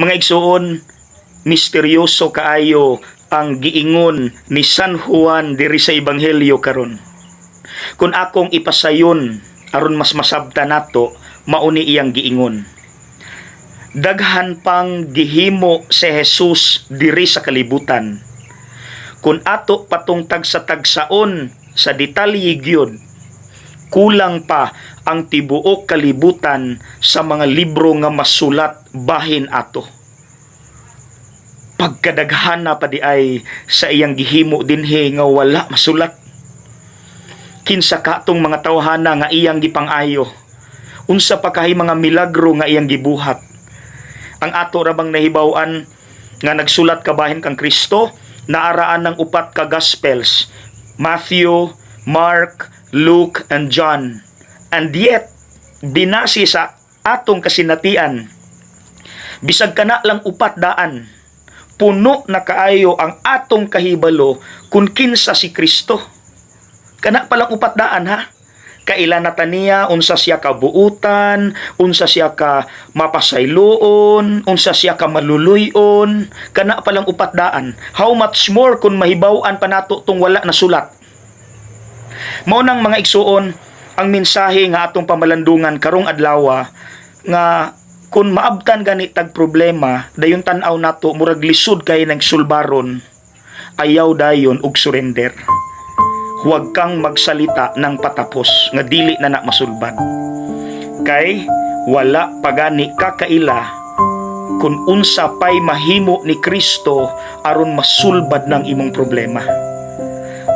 Mga igsuon, misteryoso kaayo ang giingon ni San Juan diri sa Ebanghelyo karon. Kung akong ipasayon aron mas masabta nato, mauni iyang giingon. Daghan pang gihimo si Jesus diri sa kalibutan. Kung ato patong tagsa-tagsaon sa detalye gyud, kulang pa ang tibuok kalibutan sa mga libro nga masulat bahin ato. Pagkadaghan na pa di ay sa iyang gihimo dinhi nga wala masulat. Kinsa katong mga tawhana nga iyang gipangayo, unsa pa kahi mga milagro nga iyang gibuhat. Ang ato ra bang nahibaw-an nga nagsulat kabahin kang Kristo, naaraan ng 4 ka Gospels, Matthew, Mark, Luke, and John. And yet, binasi sa atong kasinatian, bisag kana lang 400, puno na kaayo ang atong kahibalo kung kinsa si Kristo. Kana palang 400 ha. Kailan na taniya, unsa siya kabuutan, unsa siya ka mapasayloon, unsa siya ka maluluyon, kana palang 400. How much more kung mahibaw-an pa nato tong wala na sulat. Mao nang mga igsuon, ang mensahe nga atong pamalandungan karong adlaw nga kung maabtan gani tag problema, dayon tan-aw nato murag lisod kay nang sulbaron, ayaw dayon og surrender. Huwag kang magsalita ng patapos nga dili na masulbad. Kay wala pagani kakaila kung unsa pay mahimo ni Kristo aron masulbad ng imong problema.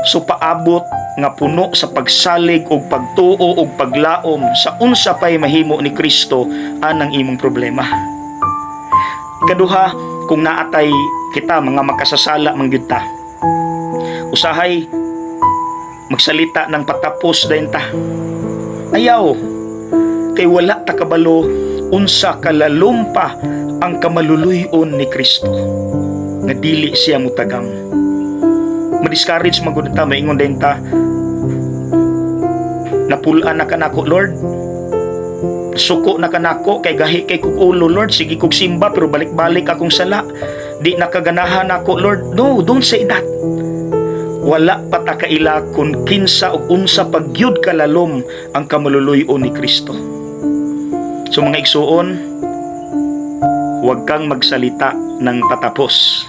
So paabot nga puno sa pagsalig og pagtuo og paglaom sa unsa pay mahimo ni Kristo anang imong problema. Kaduha, kung naatay kita mga makasasala man gyud ta, usahay magsalita ng patapos dayon ta. Ayaw, kay wala ta kabalo unsa kalalom pa ang kamaluluyon ni Kristo nga dili siya mutagang. Ma-discourage man gud ta, maingon din ta, napulaan na kanako Lord, suko na kanako, kay gahi kay kog ulo Lord, sige kog simba pero balik-balik akong sala, di nakaganahan ako Lord. No, don't say that. Wala pa ta kaila kung kinsa o unsa pagyud kalalom ang kamaluluyon ni Kristo. So mga igsuon, huwag kang magsalita ng patapos.